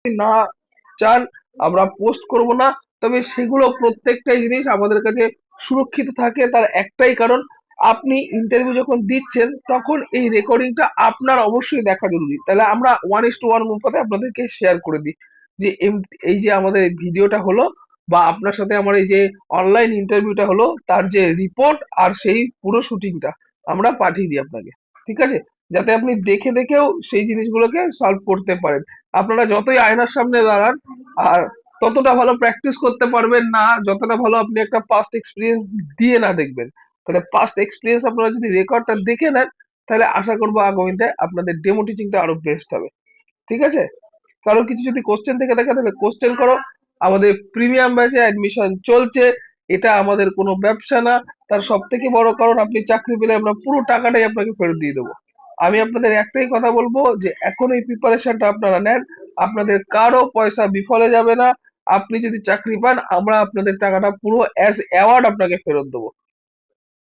না চান আমরা পোস্ট করব না, তবে সেগুলো প্রত্যেকটাই জিনিস আমাদের কাছে সুরক্ষিত থাকে। তার একটাই কারণ, আপনি ইন্টারভিউ যখন দিচ্ছেন তখন এই রেকর্ডিংটা আপনার অবশ্যই দেখা জরুরি। তাহলে আমরা 1:1 অনুপাতে আপনাদেরকে শেয়ার করে দিই যে এই যে আমাদের ভিডিওটা হলো বা আপনার সাথে আমার এই যে অনলাইন ইন্টারভিউটা হলো, তার যে রিপোর্ট আর সেই পুরো শুটিংটা আমরা পাঠিয়ে দিই আপনাকে। ঠিক আছে? যাতে আপনি দেখে দেখেও সেই জিনিসগুলোকে সলভ করতে পারেন। আপনারা যতই আয়নার সামনে দাঁড়ান আর ততটা ভালো প্র্যাকটিস করতে পারবেন না যতটা ভালো আপনি একটা পাস্ট এক্সপিরিয়েন্স দিয়ে না দেখবেন। তাহলে পাস্ট এক্সপিরিয়েন্স আপনারা যদি রেকর্ডটা দেখে নেন, তাহলে আশা করবো আগামীতে আপনাদের ডেমো টিচিংটা আরো বেস্ট হবে। ঠিক আছে? কারো কিছু যদি কোশ্চেন থেকে থাকে তাহলে কোশ্চেন করো। আমাদের প্রিমিয়াম ব্যাচে অ্যাডমিশন চলছে। এটা আমাদের কোনো ব্যবসা না। তার সব থেকে বড় কারণ, আপনি চাকরি পেলে আমরা পুরো টাকাটাই আপনাকে ফেরত দিয়ে দেবো। আমি আপনাদের একটাই কথা বলবো যে এখন এই প্রিপারেশনটা আপনারা নেন, আপনাদের কারো পয়সা বিফলে যাবে না। আপনি যদি চাকরি পান আমরা আপনাদের টাকাটা পুরো অ্যাজ অ্যাওয়ার্ড আপনাকে ফেরত দেবো।